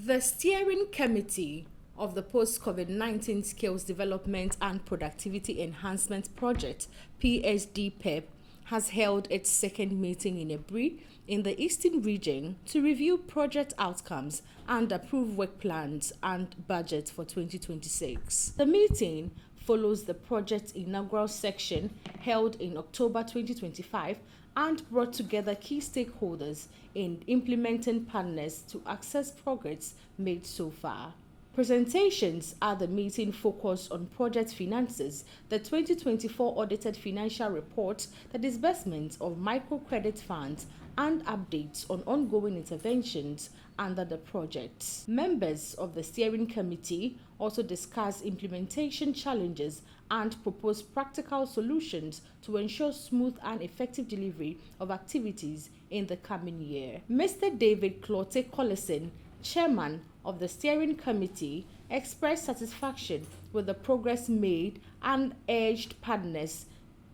The Steering Committee of the Post-COVID-19 Skills Development and Productivity Enhancement Project, PSDPEP, has held its second meeting in Aburi in the Eastern region to review project outcomes and approve work plans and budgets for 2026. The meeting follows the project's inaugural section held in October 2025 and brought together key stakeholders in implementing partners to assess progress made so far. Presentations at the meeting focused on project finances, the 2024 audited financial report, the disbursement of microcredit funds, and updates on ongoing interventions under the project. Members of the steering committee also discussed implementation challenges and proposed practical solutions to ensure smooth and effective delivery of activities in the coming year. Mr. David Clote Collison, chairman of the steering committee, expressed satisfaction with the progress made and urged partners,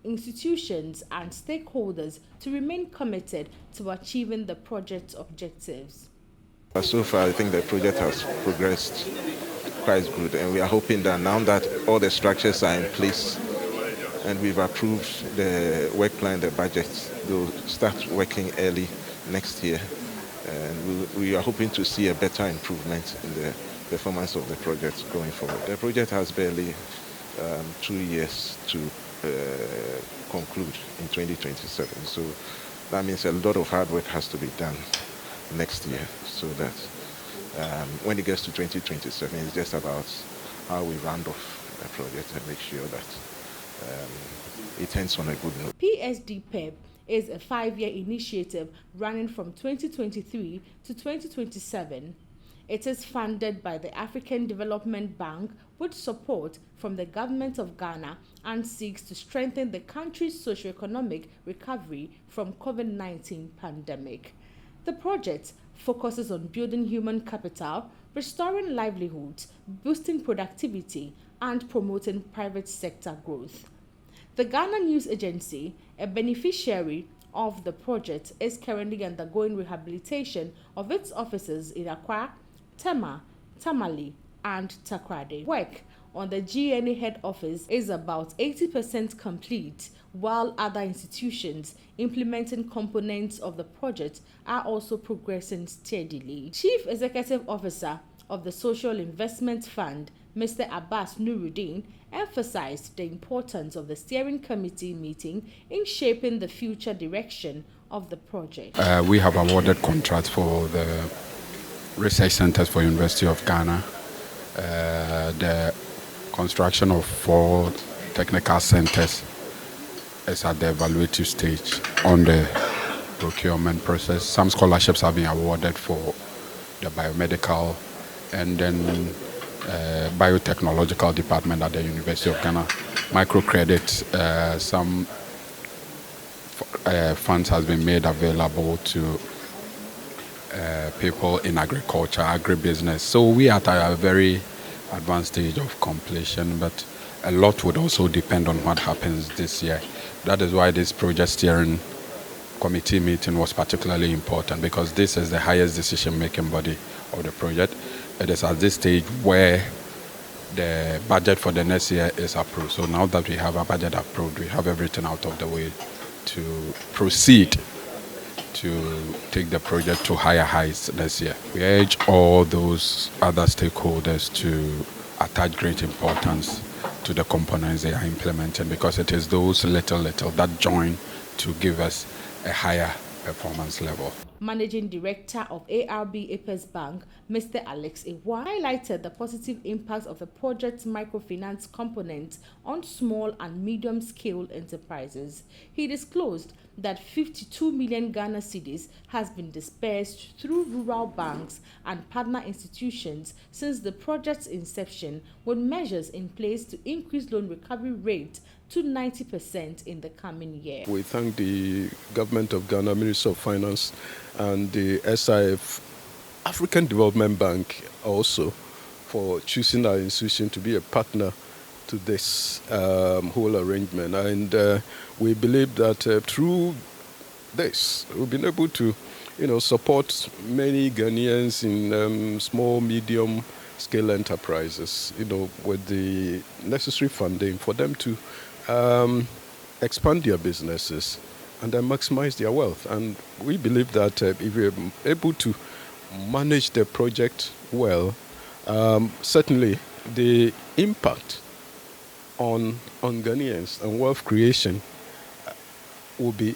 institutions and stakeholders to remain committed to achieving the project's objectives. So far, I think the project has progressed quite good, and we are hoping that now that all the structures are in place and we've approved the work plan, the budget, they'll start working early next year. And we are hoping to see a better improvement in the performance of the project going forward. The project has barely 2 years to conclude in 2027. So that means a lot of hard work has to be done next year, so that when it gets to 2027, it's just about how we round off the project and make sure that it ends on a good note. PSDPEP is a 5-year initiative running from 2023 to 2027. It is funded by the African Development Bank with support from the government of Ghana and seeks to strengthen the country's socio-economic recovery from COVID-19 pandemic. The project focuses on building human capital, restoring livelihoods, boosting productivity, and promoting private sector growth. The Ghana News Agency, a beneficiary of the project, is currently undergoing rehabilitation of its offices in Accra, Tema, Tamale, and Takrade. Work on the GNA head office is about 80% complete, while other institutions implementing components of the project are also progressing steadily. Chief Executive Officer of the Social Investment Fund, Mr. Abbas Nuruddin, emphasized the importance of the steering committee meeting in shaping the future direction of the project. We have awarded contracts for the research centers for University of Ghana, the construction of 4 technical centers is at the evaluative stage on the procurement process. Some scholarships have been awarded for the biomedical and then biotechnological department at the University of Ghana. Microcredit, some funds has been made available to people in agriculture, agribusiness. So we are at a very advanced stage of completion, but a lot would also depend on what happens this year. That is why this project steering committee meeting was particularly important, because this is the highest decision-making body of the project. It is at this stage where the budget for the next year is approved. So now that we have a budget approved, we have everything out of the way to proceed to take the project to higher heights this year. We urge all those other stakeholders to attach great importance to the components they are implementing, because it is those little that join to give us a higher performance level. Managing Director of ARB Apes Bank, Mr. Alex Ewa, highlighted the positive impact of the project's microfinance component on small and medium-scale enterprises. He disclosed that 52 million Ghana cedis has been dispersed through rural banks and partner institutions since the project's inception, with measures in place to increase loan recovery rate to 90% in the coming year. We thank the Government of Ghana, Ministry of Finance, and the SIF African Development Bank also for choosing our institution to be a partner to this whole arrangement. And we believe that through this, we've been able to support many Ghanaians in small, medium scale enterprises, with the necessary funding for them to expand their businesses and then maximize their wealth. And we believe that if we're able to manage the project well, certainly the impact on Ghanaians and wealth creation will be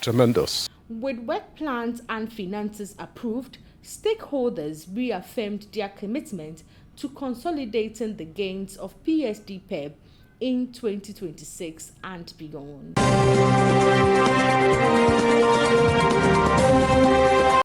tremendous. With work plans and finances approved, stakeholders reaffirmed their commitment to consolidating the gains of PSDPEP in 2026 and beyond.